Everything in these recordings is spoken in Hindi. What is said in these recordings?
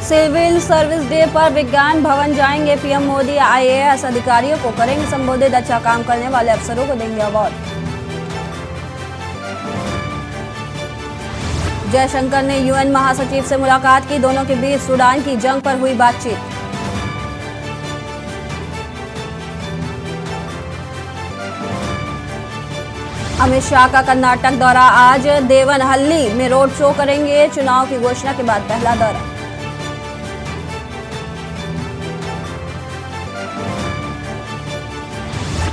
सिविल सर्विस डे पर विज्ञान भवन जाएंगे पीएम मोदी। आईएएस अधिकारियों को करेंगे संबोधित। अच्छा काम करने वाले अफसरों को देंगे अवार्ड। जयशंकर ने यूएन महासचिव से मुलाकात की। दोनों के बीच सूडान की जंग पर हुई बातचीत। अमित शाह का कर्नाटक दौरा। आज देवनहल्ली में रोड शो करेंगे। चुनाव की घोषणा के बाद पहला दौरा।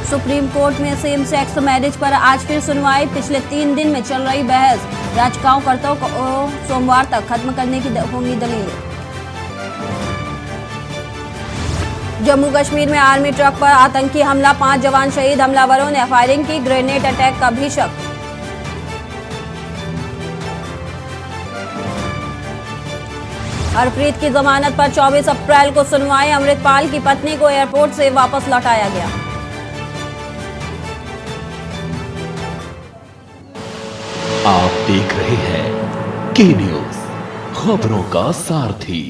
सुप्रीम कोर्ट में सेम सेक्स मैरिज पर आज फिर सुनवाई। पिछले 3 दिन में चल रही बहस। याचिकाकर्ताओं को सोमवार तक खत्म करने की होंगी दलीलें। जम्मू कश्मीर में आर्मी ट्रक पर आतंकी हमला। 5 जवान शहीद। हमलावरों ने फायरिंग की। ग्रेनेड अटैक का भी शक। हरप्रीत की जमानत पर 24 अप्रैल को सुनवाई। अमृतपाल की पत्नी को एयरपोर्ट से वापस लौटाया गया। आप देख रहे हैं के न्यूज, खबरों का सारथी।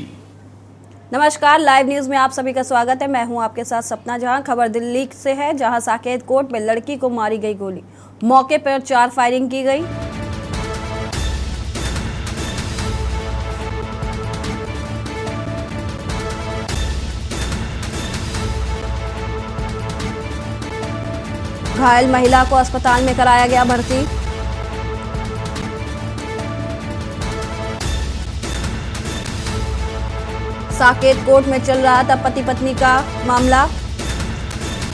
नमस्कार, लाइव न्यूज में आप सभी का स्वागत है। मैं हूं आपके साथ सपना जहां। खबर दिल्ली से है, जहां साकेत कोर्ट में लड़की को मारी गई गोली। मौके पर 4 फायरिंग की गई। घायल महिला को अस्पताल में कराया गया भर्ती। साकेत कोर्ट में चल रहा था पति पत्नी का मामला।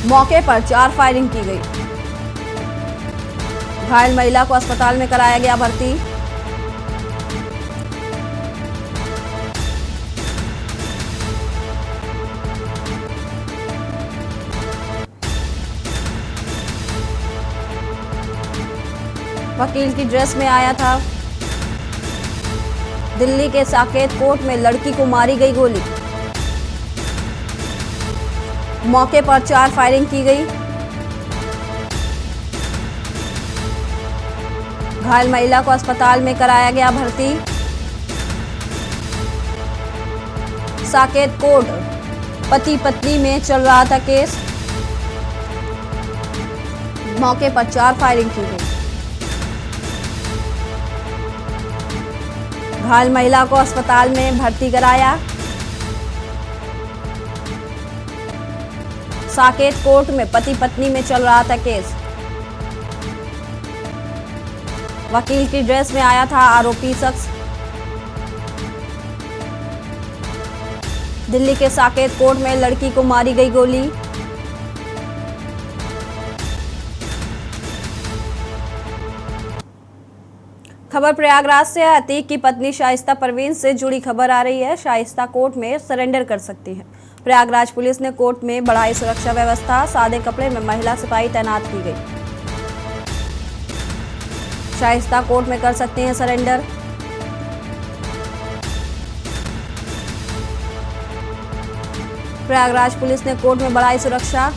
मौके पर 4 फायरिंग की गई। घायल महिला को अस्पताल में कराया गया भर्ती। वकील की ड्रेस में आया था। दिल्ली के साकेत कोर्ट में लड़की को मारी गई गोली। मौके पर 4 फायरिंग की गई। घायल महिला को अस्पताल में कराया गया भर्ती। साकेत कोर्ट पति पत्नी में चल रहा था केस। मौके पर 4 फायरिंग की गई। घायल महिला को अस्पताल में भर्ती कराया। साकेत कोर्ट में पति पत्नी में चल रहा था केस। वकील की ड्रेस में आया था आरोपी शख्स। दिल्ली के साकेत कोर्ट में लड़की को मारी गई गोली। खबर प्रयागराज से है। अतीक की पत्नी शाइस्ता परवीन से जुड़ी खबर आ रही है। शाइस्ता कोर्ट में सरेंडर कर सकती है। प्रयागराज पुलिस ने कोर्ट में बढ़ाई सुरक्षा व्यवस्था। सादे कपड़े में महिला सिपाही तैनात की गई। शाइस्ता कोर्ट में कर सकते हैं सरेंडर। प्रयागराज पुलिस ने कोर्ट में बढ़ाई सुरक्षा।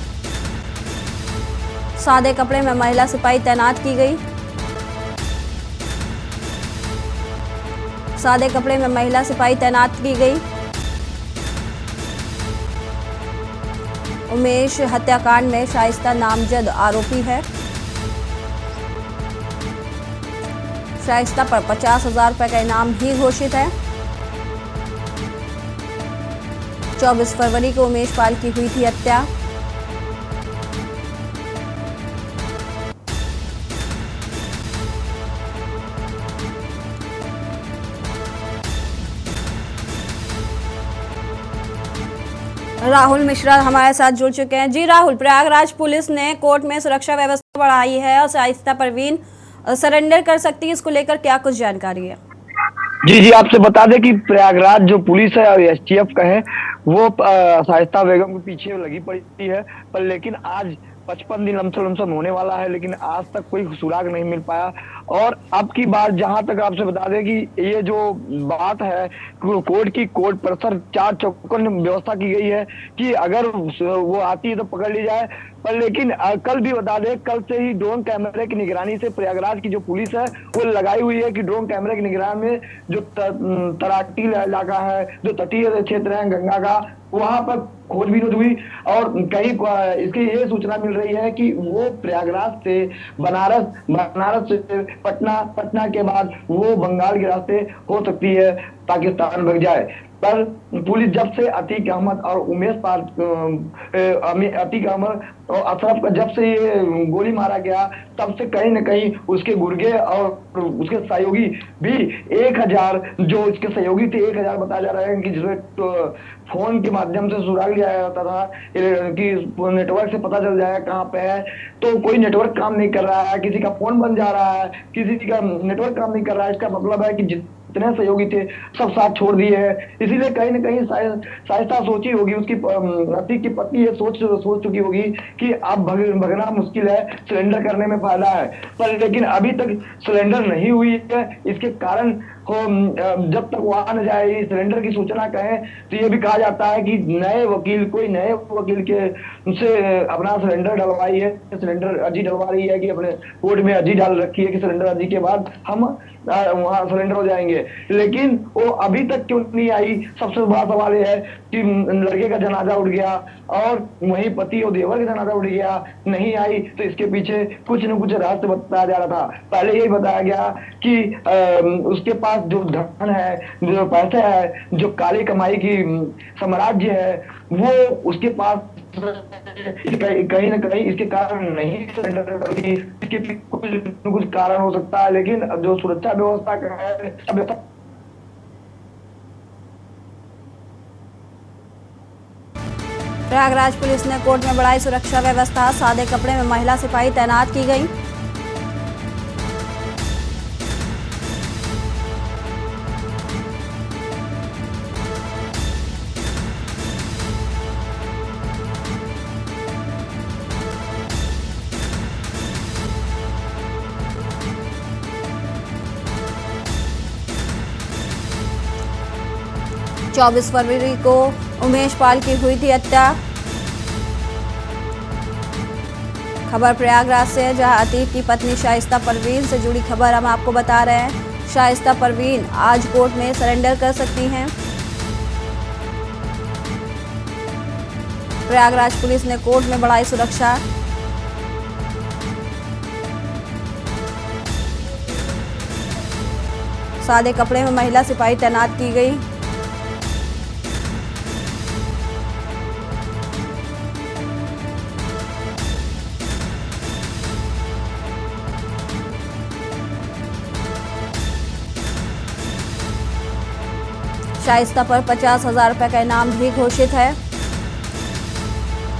सादे कपड़े में महिला सिपाही तैनात की गई। सादे कपड़े में महिला सिपाही तैनात की गई। उमेश हत्याकांड में शाइस्ता नामजद आरोपी है। शाइस्ता पर 50,000 रुपए का इनाम भी घोषित है। 24 फरवरी को उमेश पाल की हुई थी हत्या। राहुल मिश्रा हमारे साथ जुड़ चुके हैं। जी राहुल, प्रयागराज पुलिस ने कोर्ट में सुरक्षा व्यवस्था बढ़ाई है और शाइस्ता परवीन सरेंडर कर सकती है, इसको लेकर क्या कुछ जानकारी है? जी, आपसे बता दें कि प्रयागराज जो पुलिस है और एसटीएफ का है वो शाइस्ता बेगम के पीछे लगी पड़ी है, पर लेकिन आज 55 दिन लमसम होने वाला है, लेकिन आज तक कोई सुराग नहीं मिल पाया। और अब की बात जहां तक आपसे बता दें कि ये जो बात है कोर्ट परिसर 4 चौखट व्यवस्था की गई है कि अगर वो आती है तो पकड़ ली जाए। पर लेकिन कल भी बता दें, कल से ही ड्रोन कैमरे की निगरानी से प्रयागराज की जो पुलिस है वो लगाई हुई है कि ड्रोन कैमरे की निगरानी में जो तराटी इलाका है, जो तटीय क्षेत्र है गंगा का, वहां पर खोजबीन हुई और कहीं इसकी ये सूचना मिल रही है कि वो प्रयागराज से बनारस से पटना के बाद वो बंगाल के रास्ते हो सकती है, पाकिस्तान भग जाए। पर पुलिस जब से अतीक अहमद और अतीक अहमद और अशरफ का जब से ये गोली मारा गया, तब से कहीं न कहीं उसके गुर्गे और उसके सहयोगी भी 1000 जो इसके सहयोगी थे 1000 बताया जा रहा है कि जिसमें फोन के माध्यम से सुराग लिया जाता था कि नेटवर्क से पता चल जाए कहाँ पे है, तो कोई नेटवर्क काम नहीं कर रहा है, किसी का फोन बंद जा रहा है, किसी का नेटवर्क काम नहीं कर रहा है। इसका मतलब है कि जितने सहयोगी थे सब साथ छोड़ दिए हैं। इसीलिए कहीं न कहीं शाइस्ता सोची होगी, उसकी अतीक की पत्नी ये सोच चुकी होगी कि अब भगना मुश्किल है, सिलेंडर करने में फायदा है। पर लेकिन अभी तक सिलेंडर नहीं हुई है। इसके कारण जब तक वहां न जाए सिलेंडर की सूचना कहें तो ये भी कहा जाता है कि कोई नए वकील के से अपना सिलेंडर डलवाई है, सिलेंडर अर्जी डलवा रही है कि अपने कोर्ट में अर्जी डाल रखी है कि सिलेंडर अर्जी के बाद हम वहां सिलेंडर हो जाएंगे, लेकिन वो अभी तक क्यों नहीं आई। सबसे बड़ा सवाल यह है कि लड़के का जनाजा उठ गया और वहीं पति और देवर का जनाजा उठ गया, नहीं आई, तो इसके पीछे कुछ न कुछ रहस्य बताया जा रहा था। पहले यही बताया गया कि उसके पास जो धन है, जो पैसा है, जो काली कमाई की साम्राज्य है, वो उसके पास कहीं ना कहीं इसके कारण नहीं सिलेंडर करती। इसके कुछ कारण हो सकता है, लेकिन जो सुरक्षा व्यवस्था का है प्रयागराज पुलिस ने कोर्ट में बढ़ाई सुरक्षा व्यवस्था, सादे कपड़े में महिला सिपाही तैनात की गई। चौबीस फरवरी को उमेश पाल की हुई थी हत्या। खबर प्रयागराज से है, जहां अतीक की पत्नी शाइस्ता परवीन से जुड़ी खबर हम आपको बता रहे हैं। शाइस्ता परवीन आज कोर्ट में सरेंडर कर सकती हैं। प्रयागराज पुलिस ने कोर्ट में बढ़ाई सुरक्षा। सादे कपड़े में महिला सिपाही तैनात की गई। शाइस्ता पर 50,000 रुपए का इनाम भी घोषित है।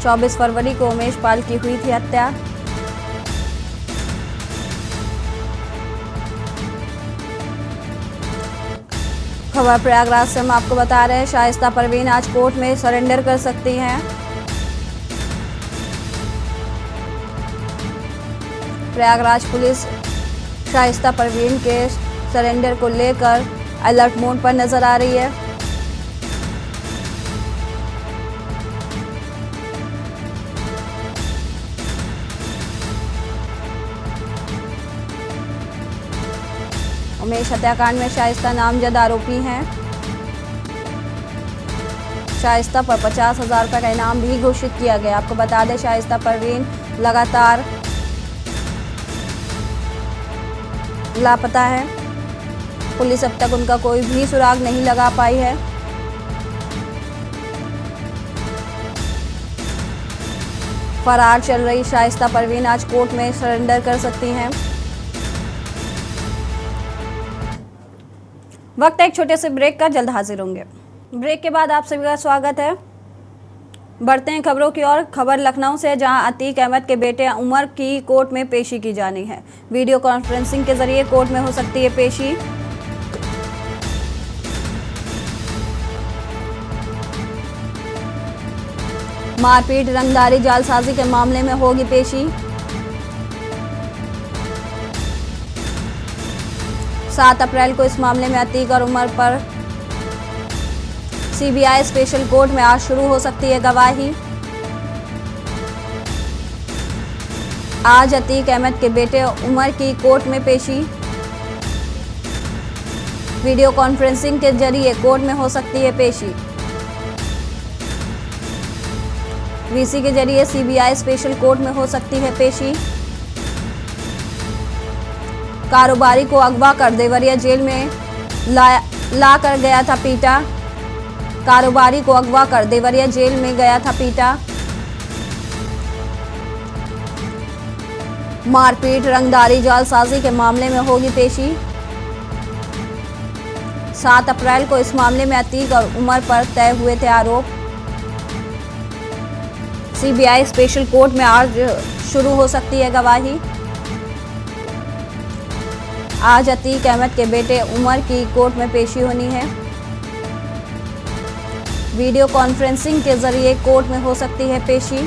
24 फरवरी को उमेश पाल की हुई थी हत्या। खबर प्रयागराज से हम आपको बता रहे हैं, शाइस्ता परवीन आज कोर्ट में सरेंडर कर सकती हैं। प्रयागराज पुलिस शाइस्ता परवीन के सरेंडर को लेकर अलर्ट मोड पर नजर आ रही है। उमेश हत्याकांड में शाइस्ता नामजद आरोपी हैं। शाइस्ता पर 50,000 रुपए का इनाम भी घोषित किया गया। आपको बता दें, शाइस्ता परवीन लगातार लापता है। पुलिस अब तक उनका कोई भी सुराग नहीं लगा पाई है। फरार चल रही शाइस्ता परवीन आज कोर्ट में सरेंडर कर सकती हैं। वक्त है एक छोटे से ब्रेक का, जल्द हाजिर होंगे। ब्रेक के बाद आप सभी का स्वागत है। बढ़ते हैं खबरों की ओर। खबर लखनऊ से, जहां अतीक अहमद के बेटे उमर की कोर्ट में पेशी की जानी है। वीडियो कॉन्फ्रेंसिंग के जरिए कोर्ट में हो सकती है पेशी। मारपीट, रंगदारी, जालसाजी के मामले में होगी पेशी। 7 अप्रैल को इस मामले में अतीक और उमर पर सीबीआई स्पेशल कोर्ट में आज शुरू हो सकती है गवाही। आज अतीक अहमद के बेटे उमर की कोर्ट में पेशी। वीडियो कॉन्फ्रेंसिंग के जरिए कोर्ट में हो सकती है पेशी। वीसी के जरिए सीबीआई स्पेशल कोर्ट में हो सकती है पेशी। कारोबारी को अगवा कर देवरिया जेल में ला कर गया था पीटा। कारोबारी को अगवा कर देवरिया जेल में गया था पीटा। मारपीट रंगदारी जालसाजी के मामले में होगी पेशी। 7 अप्रैल को इस मामले में अतीक और उमर पर तय हुए थे आरोप। सीबीआई स्पेशल कोर्ट में आज शुरू हो सकती है गवाही। आज अतीक अहमद के बेटे उमर की कोर्ट में पेशी होनी है। वीडियो कॉन्फ्रेंसिंग के जरिए कोर्ट में हो सकती है पेशी।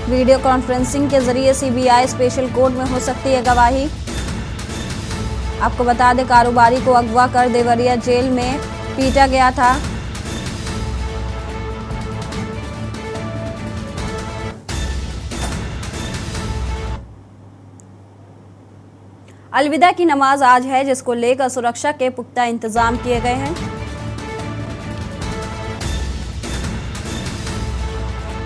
वीडियो कॉन्फ्रेंसिंग के जरिए सीबीआई स्पेशल कोर्ट में हो सकती है गवाही। आपको बता दें, कारोबारी को अगवा कर देवरिया जेल में पीटा गया था। अलविदा की नमाज आज है, जिसको लेकर सुरक्षा के पुख्ता इंतजाम किए गए हैं।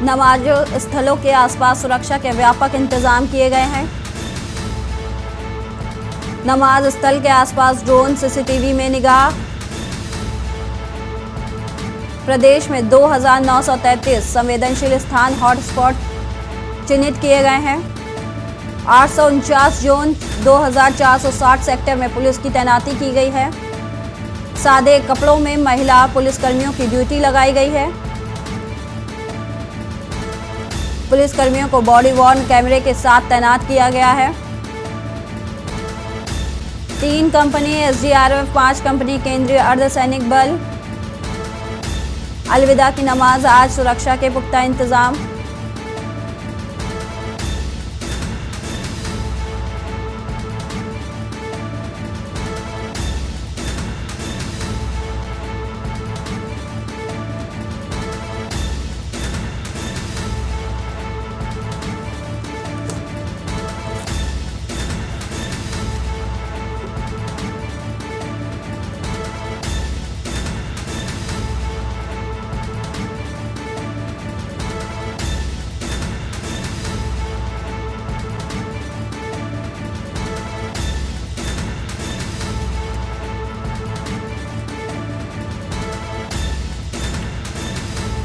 नमाज स्थलों के आसपास सुरक्षा के व्यापक इंतजाम किए गए हैं। नमाज स्थल के आसपास ड्रोन, सीसीटीवी में निगाह। प्रदेश में 2933 संवेदनशील स्थान हॉटस्पॉट चिन्हित किए गए हैं। 849 जोन, 2460 सेक्टर में पुलिस की तैनाती की गई है। सादे कपड़ों में महिला पुलिसकर्मियों की ड्यूटी लगाई गई है। पुलिसकर्मियों को बॉडी वॉर्न कैमरे के साथ तैनात किया गया है। 3 कंपनी एसडीआरएफ, 5 कंपनी केंद्रीय अर्धसैनिक बल। अलविदा की नमाज आज, सुरक्षा के पुख्ता इंतजाम।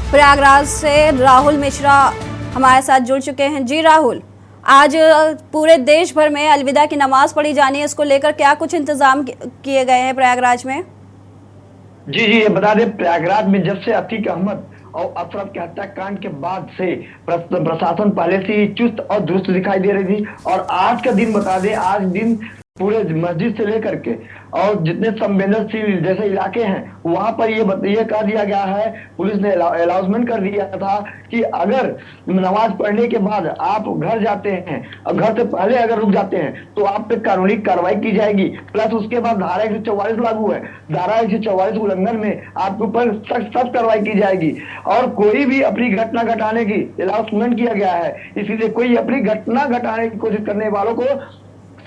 प्रयागराज से राहुल मिश्रा हमारे साथ जुड़ चुके हैं। जी राहुल, आज पूरे देश भर में अलविदा की नमाज पढ़ी जानी है, इसको लेकर क्या कुछ इंतजाम किए गए हैं प्रयागराज में? जी ये बता दें, प्रयागराज में जब से अतीक अहमद और अशरफ के हत्याकांड के बाद से प्रशासन पहले से ही चुस्त और दुरुस्त दिखाई दे रही थी। और आज का दिन बता दें, आज दिन पूरे मस्जिद से लेकर के और जितने संवेदनशील जैसे इलाके हैं वहां पर ये कह दिया गया है, पुलिस ने अनाउंसमेंट कर दिया था कि अगर नमाज पढ़ने के बाद आप घर जाते हैं और घर से पहले अगर रुक जाते हैं तो आप पे कानूनी कार्रवाई की जाएगी। प्लस उसके बाद धारा 144 लागू है। धारा 144 उल्लंघन में आपके ऊपर सख्त कार्रवाई की जाएगी। और कोई भी अपनी घटना घटाने की अनाउंसमेंट किया गया है, इसीलिए कोई अपनी घटना घटाने की कोशिश करने वालों को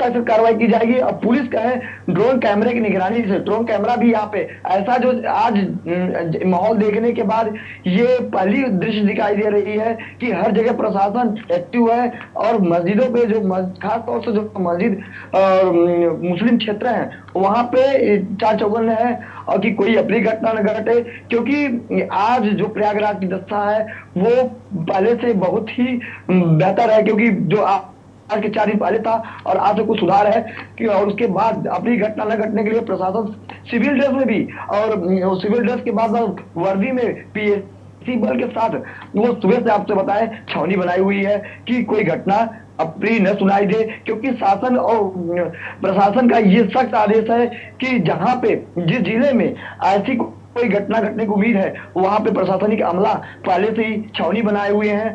सख्त कार्रवाई की जाएगी। और पुलिस का है ड्रोन कैमरे की निगरानी से, ड्रोन कैमरा भी यहाँ पे ऐसा जो आज माहौल देखने के बाद ये पहली दृश्य दिखाई दे रही है कि हर जगह प्रशासन एक्टिव है। और मस्जिदों पे जो खास तौर से जो मस्जिद मुस्लिम क्षेत्र है वहां पे चार चौबंद है और कि कोई अपनी घटना न घटे। क्योंकि आज जो प्रयागराज की दशा है वो पहले से बहुत ही बेहतर है, क्योंकि जो आज के 4 दिन पहले था और आज से कुछ सुधार है कि और उसके बाद अपनी घटना न घटने के लिए प्रशासन सिविल ड्रेस में भी और सिविल ड्रेस के बाद वर्दी में पीएसी बल के साथ वो सुबह से आपसे बताए छावनी बनाई हुई है कि कोई घटना अपनी न सुनाई दे। क्योंकि शासन और प्रशासन का ये सख्त आदेश है कि जहां पे जिस जिले में ऐसी कोई घटना घटने की उम्मीद है वहां पे प्रशासनिक अमला पहले से ही छावनी बनाए हुए हैं।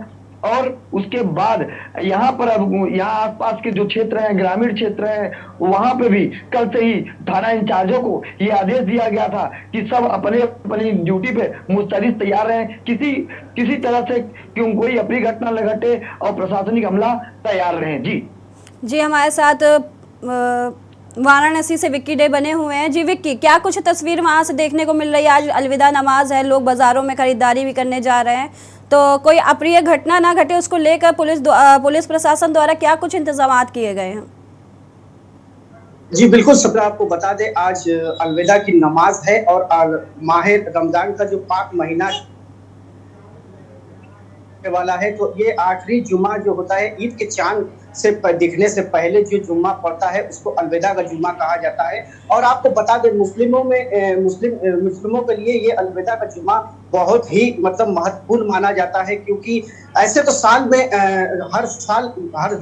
और उसके बाद यहाँ पर अब यहाँ आसपास के जो क्षेत्र हैं, ग्रामीण क्षेत्र हैं, वहां पे भी कल से ही थाना इंचार्जों को ये आदेश दिया गया था कि सब अपने अपनी ड्यूटी पे मुस्तैद तैयार रहें, किसी तरह से क्यों कोई अप्रिय घटना न घटे और प्रशासनिक हमला तैयार रहें। जी हमारे साथ वाराणसी से विक्की डे बने हुए हैं। जी विक्की, क्या कुछ तस्वीर वहां से देखने को मिल रही है? आज अलविदा नमाज है, लोग बाजारों में खरीदारी भी करने जा रहे हैं, तो कोई अप्रिय घटना ना घटे उसको लेकर पुलिस प्रशासन द्वारा क्या कुछ इंतजाम किए गए हैं? जी बिल्कुल सब्रा, आपको बता दें आज अलविदा की नमाज है और माह रमजान का जो पाक महीना वाला है, तो ये आखिरी जुम्मा जो होता है ईद के चांद से दिखने से पहले जो जुम्मा पड़ता है उसको अलविदा का जुम्मा कहा जाता है। और आपको बता दें मुस्लिमों के लिए ये अलविदा का जुम्मा बहुत ही मतलब महत्वपूर्ण माना जाता है, क्योंकि ऐसे तो साल में हर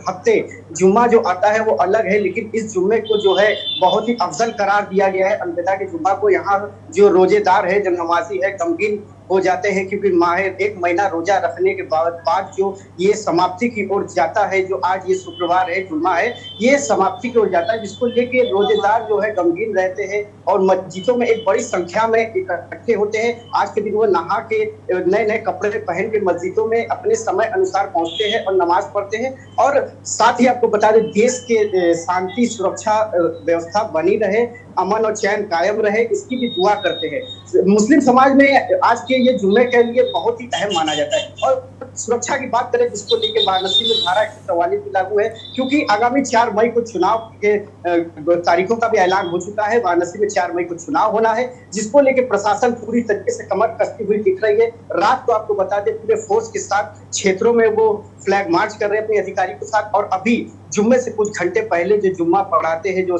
हफ्ते जुम्मा जो आता है वो अलग है, लेकिन इस जुम्मे को जो है बहुत ही अफजल करार दिया गया है अलविदा के जुम्मा को। यहाँ जो रोजेदार है, जो नमाजी है, गमगीन हो जाते हैं, क्योंकि एक महीना रोजा रखने के बाद जो ये समाप्ति की ओर जाता है, जो आज ये शुक्रवार है, जुम्मा है, ये समाप्ति की ओर जाता है, जिसको लेके रोजेदार जो है गमगीन रहते हैं और मस्जिदों में एक बड़ी संख्या में इकट्ठे होते हैं। आज के दिन वो नहा के नए नए कपड़े पहन के मस्जिदों में अपने समय अनुसार पहुंचते हैं और नमाज पढ़ते हैं। और साथ ही आपको बता दें, देश के शांति सुरक्षा व्यवस्था बनी रहे, अमन और चैन कायम रहे, इसकी भी दुआ करते हैं। मुस्लिम समाज में आज के ये जुम्मे के लिए बहुत ही अहम माना जाता है। और सुरक्षा की बात करें, जिसको लेकर वाराणसी में धारा 144 भी लागू है, क्योंकि आगामी 4 मई को चुनाव के तारीखों का भी ऐलान हो चुका है। वाराणसी में 4 मई को चुनाव होना है, जिसको लेकर प्रशासन पूरी तरीके से कमर कसती हुई दिख रही है। रात को आपको बता दें, पूरे फोर्स के साथ क्षेत्रों में वो फ्लैग मार्च कर रहे हैं अपने अधिकारी के साथ। और अभी जुम्मे से कुछ घंटे पहले जो जुम्मा पढ़ाते हैं, जो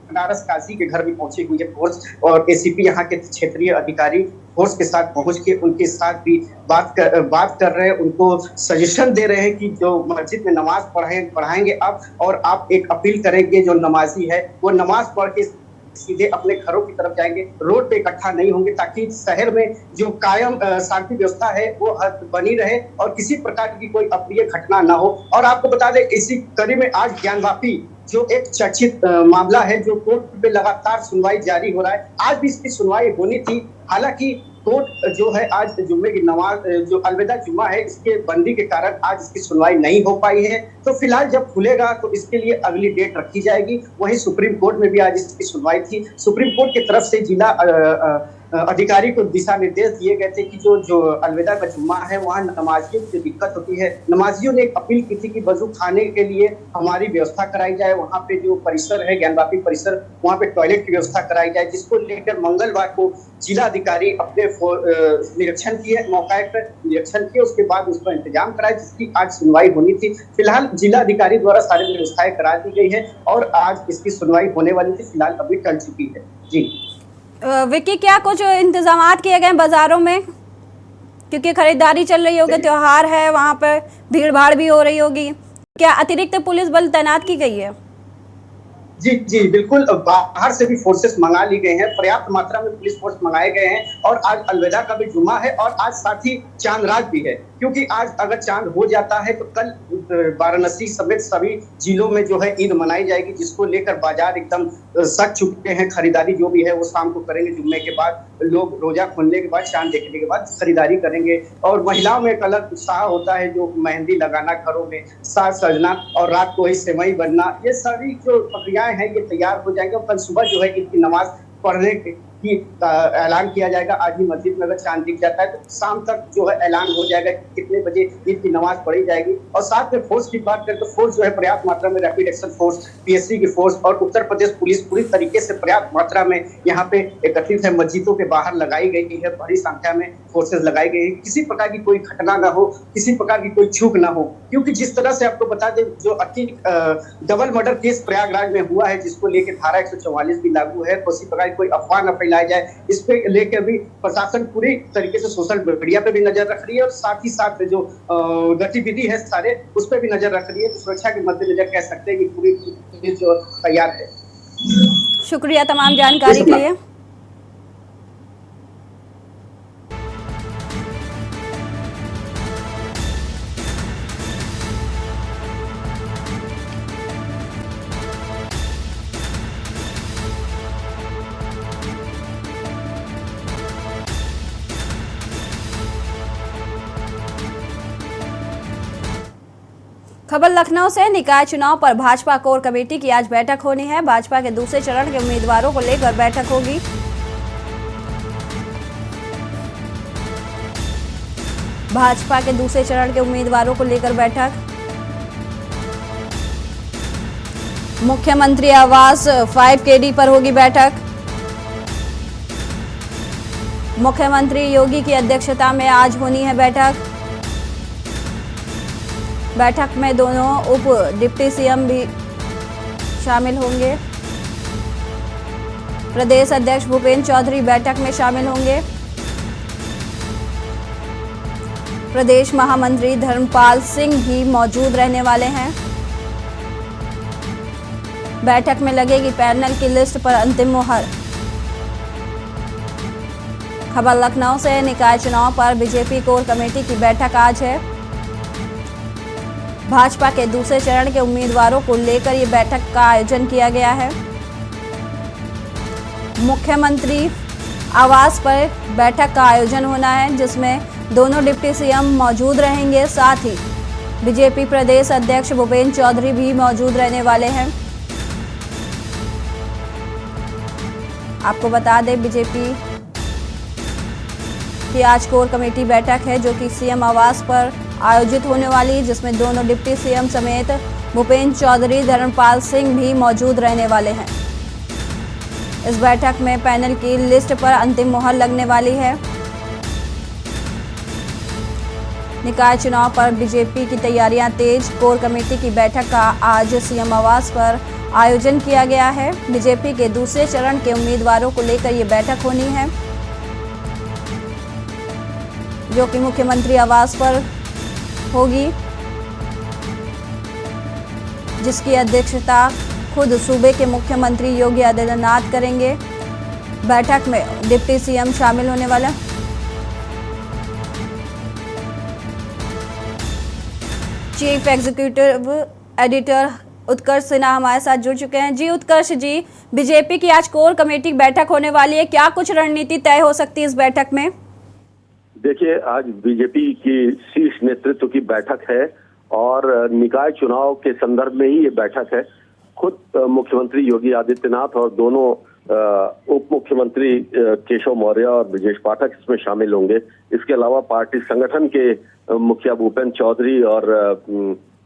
बनारस काजी के घर भी पहुंची हुई है फोर्स, और एसीपी यहाँ के क्षेत्रीय अधिकारी फोर्स के साथ पहुंच के उनके साथ भी बात कर रहे हैं, उनको सजेशन दे रहे हैं कि जो मस्जिद में नमाज पढ़ाएंगे अब, और आप एक अपील करेंगे जो नमाजी है वो नमाज पढ़ के सीधे अपने घरों की तरफ जाएंगे, रोड पे इकट्ठा नहीं होंगे, ताकि शहर में जो कायम शांति व्यवस्था है वो बनी रहे और किसी प्रकार की कोई अप्रिय घटना ना हो। और आपको बता दें, इसी कड़ी में आज ज्ञानवापी जो एक चर्चित मामला है, जो कोर्ट पे लगातार सुनवाई जारी हो रहा है, आज भी इसकी सुनवाई होनी थी। हालांकि कोर्ट जो है आज जुम्मे की नमाज जो अलविदा जुम्मा है, इसके बंदी के कारण आज इसकी सुनवाई नहीं हो पाई है। तो फिलहाल जब खुलेगा तो इसके लिए अगली डेट रखी जाएगी। वहीं सुप्रीम कोर्ट में भी आज इसकी सुनवाई थी। सुप्रीम कोर्ट की तरफ से जिला अधिकारी को दिशा निर्देश दिए गए थे कि जो अलविदा का जुम्मा है वहाँ नमाजियों की दिक्कत होती है। नमाजियों ने एक अपील की थी कि वजू खाने के लिए हमारी व्यवस्था कराई जाए, वहाँ पे जो परिसर है ज्ञानवापी परिसर, वहाँ पे टॉयलेट की व्यवस्था कराई जाए, जिसको लेकर मंगलवार को जिला अधिकारी अपने निरीक्षण किए, मौका पर निरीक्षण किए, उसके बाद उस पर इंतजाम कराए, जिसकी आज सुनवाई होनी थी। फिलहाल जिला अधिकारी द्वारा सारी व्यवस्थाएं करा दी गई है और आज इसकी सुनवाई होने वाली थी, फिलहाल अभी टल चुकी है। जी विक्की, क्या कुछ इंतजाम किए गए बाजारों में? क्योंकि खरीदारी चल रही होगी, त्योहार है, वहाँ पर भीड़ भाड़ भी हो रही होगी, क्या अतिरिक्त पुलिस बल तैनात की गई है? जी बिल्कुल, बाहर से भी फोर्सेस मंगा ली गए हैं, पर्याप्त मात्रा में पुलिस फोर्स मंगाए गए हैं। और आज अलविदा का भी जुम्मा है और आज साथ ही चांद रात भी है, क्योंकि आज अगर चांद हो जाता है तो कल वाराणसी समेत सभी जिलों में जो है ईद मनाई जाएगी, जिसको लेकर बाजार एकदम सज चुके हैं। खरीदारी जो भी है वो शाम को करेंगे, जुम्मे के बाद लोग रोजा खोलने के बाद, चांद देखने के बाद खरीदारी करेंगे। और महिलाओं में एक अलग उत्साह होता है, जो मेहंदी लगाना, घरों में साज सजना और रात को ही सेवई बनना, ये सारी जो प्रक्रियाएं हैं ये तैयार हो जाएंगे। और कल सुबह जो है ईद की नमाज पढ़ने की ऐलान किया जाएगा। आज ही मस्जिद में अगर चांद दिख जाता है तो शाम तक जो है ऐलान हो जाएगा कितने बजे ईद की नमाज पढ़ी जाएगी। और साथ में फोर्स की बात करें तो फोर्स जो है पर्याप्त मात्रा में रैपिड एक्शन फोर्स, पीएससी की फोर्स और उत्तर प्रदेश पुलिस पूरी तरीके से पर्याप्त मात्रा में यहाँ पे एकत्रित है। मस्जिदों के बाहर लगाई गई है, बड़ी संख्या में फोर्सेज लगाई गई है, किसी प्रकार की कोई घटना ना हो, किसी प्रकार की कोई चूक ना हो। क्योंकि जिस तरह से आपको बता दें, जो डबल मर्डर केस प्रयागराज में हुआ है, जिसको लेकर धारा 144 भी लागू है, उसी प्रकार कोई अफवाह न फैलाई जाए, इस पे लेकर भी प्रशासन पूरी तरीके से सोशल मीडिया पे भी नजर रख रही है और साथ ही साथ जो गतिविधि है सारे उस पर भी नजर रख रही है। तो सुरक्षा के मद्देनजर कह सकते हैं कि पूरी जो तैयार है। शुक्रिया तमाम जानकारी के लिए। खबर लखनऊ से निकाय चुनाव पर भाजपा कोर कमेटी की आज बैठक होनी है। भाजपा के दूसरे चरण के उम्मीदवारों को लेकर बैठक होगी। भाजपा के दूसरे चरण के उम्मीदवारों को लेकर बैठक। मुख्यमंत्री आवास 5KD पर होगी बैठक। मुख्यमंत्री योगी की अध्यक्षता में आज होनी है बैठक। बैठक में दोनों उप डिप्टी सीएम भी शामिल होंगे। प्रदेश अध्यक्ष भूपेंद्र चौधरी बैठक में शामिल होंगे। प्रदेश महामंत्री धर्मपाल सिंह भी मौजूद रहने वाले हैं। बैठक में लगेगी पैनल की लिस्ट पर अंतिम मुहर। खबर लखनऊ से निकाय चुनाव पर बीजेपी कोर कमेटी की बैठक आज है। भाजपा के दूसरे चरण के उम्मीदवारों को लेकर ये बैठक का आयोजन किया गया है। मुख्यमंत्री आवास पर बैठक का आयोजन होना है, जिसमें दोनों डिप्टी सीएम मौजूद रहेंगे। साथ ही बीजेपी प्रदेश अध्यक्ष भूपेंद्र चौधरी भी मौजूद रहने वाले हैं। आपको बता दें, बीजेपी की आज कोर कमेटी बैठक है जो कि सीएम आवास पर आयोजित होने वाली है, जिसमें दोनों डिप्टी सीएम समेत भूपेंद्र चौधरी, धर्मपाल सिंह भी मौजूद रहने वाले हैं। इस बैठक में पैनल की लिस्ट पर अंतिम मुहर लगने वाली है। निकाय चुनाव पर बीजेपी की तैयारियां तेज। कोर कमेटी की बैठक का आज सीएम आवास पर आयोजन किया गया है। बीजेपी के दूसरे चरण के उम्मीदवारों को लेकर ये बैठक होनी है, जो कि मुख्यमंत्री आवास पर होगी, जिसकी अध्यक्षता खुद सूबे के मुख्यमंत्री योगी आदित्यनाथ करेंगे। बैठक में डिप्टी सीएम शामिल होने वाला। चीफ एग्जीक्यूटिव एडिटर उत्कर्ष सिन्हा हमारे साथ जुड़ चुके हैं। जी उत्कर्ष जी, बीजेपी की आज कोर कमेटी बैठक होने वाली है, क्या कुछ रणनीति तय हो सकती है इस बैठक में? देखिए, आज बीजेपी की शीर्ष नेतृत्व की बैठक है और निकाय चुनाव के संदर्भ में ही ये बैठक है। खुद मुख्यमंत्री योगी आदित्यनाथ और दोनों उप मुख्यमंत्री केशव मौर्य और ब्रजेश पाठक इसमें शामिल होंगे। इसके अलावा पार्टी संगठन के मुखिया भूपेंद्र चौधरी और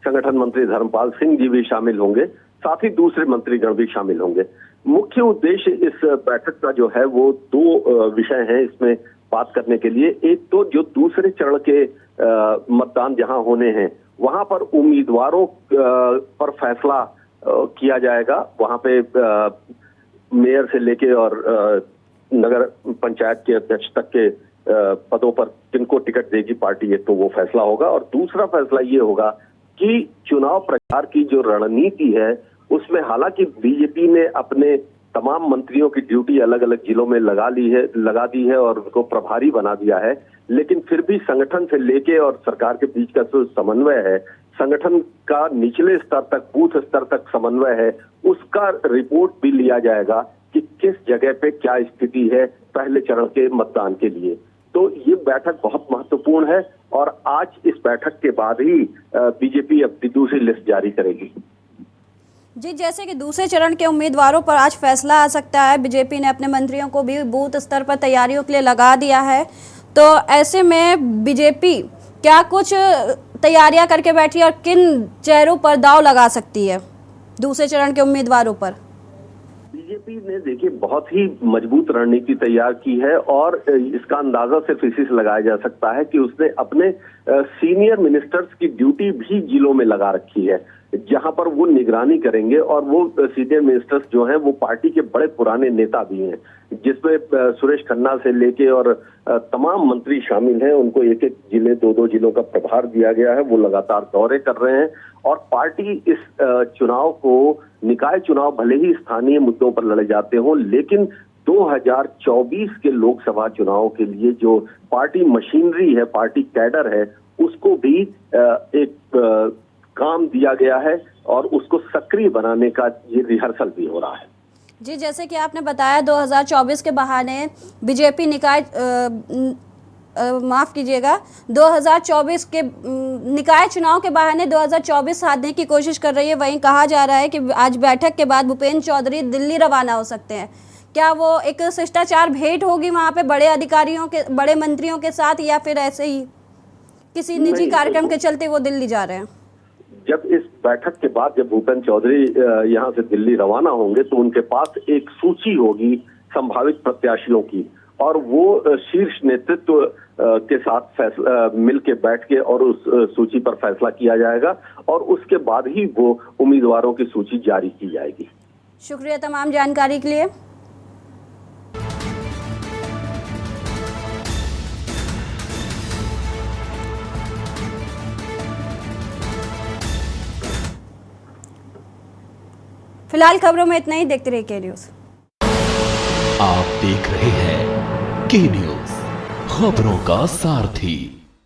संगठन मंत्री धर्मपाल सिंह जी भी शामिल होंगे। साथ ही दूसरे मंत्रीगण भी शामिल होंगे। मुख्य उद्देश्य इस बैठक का जो है वो दो विषय हैं इसमें बात करने के लिए। एक तो जो दूसरे चरण के मतदान जहां होने हैं वहां पर उम्मीदवारों पर फैसला किया जाएगा। वहां पे मेयर से लेके और नगर पंचायत के अध्यक्ष तक के पदों पर किनको टिकट देगी पार्टी, एक तो वो फैसला होगा। और दूसरा फैसला ये होगा कि चुनाव प्रचार की जो रणनीति है उसमें हालांकि बीजेपी ने अपने तमाम मंत्रियों की ड्यूटी अलग अलग जिलों में लगा दी है और उनको प्रभारी बना दिया है, लेकिन फिर भी संगठन से लेके और सरकार के बीच का जो समन्वय है, संगठन का निचले स्तर तक, बूथ स्तर तक समन्वय है, उसका रिपोर्ट भी लिया जाएगा कि किस जगह पे क्या स्थिति है पहले चरण के मतदान के लिए। तो ये बैठक बहुत महत्वपूर्ण है और आज इस बैठक के बाद ही बीजेपी अपनी दूसरी लिस्ट जारी करेगी। जी, जैसे कि दूसरे चरण के उम्मीदवारों पर आज फैसला आ सकता है, बीजेपी ने अपने मंत्रियों को भी बूथ स्तर पर तैयारियों के लिए लगा दिया है, तो ऐसे में बीजेपी क्या कुछ तैयारियां करके बैठी है और किन चेहरों पर दांव लगा सकती है दूसरे चरण के उम्मीदवारों पर? बीजेपी ने देखिए बहुत ही मजबूत रणनीति तैयार की है और इसका अंदाजा सिर्फ इसी से लगाया जा सकता है कि उसने अपने सीनियर मिनिस्टर्स की ड्यूटी भी जिलों में लगा रखी है, जहां पर वो निगरानी करेंगे। और वो सीनियर मिनिस्टर्स जो हैं वो पार्टी के बड़े पुराने नेता भी हैं, जिसमें सुरेश खन्ना से लेके और तमाम मंत्री शामिल हैं। उनको एक एक जिले, दो जिलों का प्रभार दिया गया है। वो लगातार दौरे कर रहे हैं और पार्टी इस चुनाव को, निकाय चुनाव भले ही स्थानीय मुद्दों पर लड़े जाते हों, लेकिन 2024 के लोकसभा चुनाव के लिए जो पार्टी मशीनरी है, पार्टी कैडर है, उसको भी एक काम दिया गया है और उसको सक्रिय बनाने का ये रिहर्सल भी हो रहा है। जी, जैसे कि आपने बताया 2024 के बहाने बीजेपी निकाय माफ़ कीजिएगा 2024 के निकाय चुनाव के बहाने 2024 साधने की कोशिश कर रही है। वहीं कहा जा रहा है कि आज बैठक के बाद भूपेंद्र चौधरी दिल्ली रवाना हो सकते हैं। क्या वो एक शिष्टाचार भेंट होगी वहाँ पे बड़े अधिकारियों के, बड़े मंत्रियों के साथ, या फिर ऐसे ही किसी निजी कार्यक्रम के चलते वो दिल्ली जा रहे हैं? जब इस बैठक के बाद जब भूपेंद्र चौधरी यहाँ से दिल्ली रवाना होंगे तो उनके पास एक सूची होगी संभावित प्रत्याशियों की, और वो शीर्ष नेतृत्व के साथ मिल के बैठ के और उस सूची पर फैसला किया जाएगा, और उसके बाद ही वो उम्मीदवारों की सूची जारी की जाएगी। शुक्रिया तमाम जानकारी के लिए। फिलहाल खबरों में इतना ही। देखते रहिए के न्यूज़। आप देख रहे हैं के न्यूज़, खबरों का सारथी।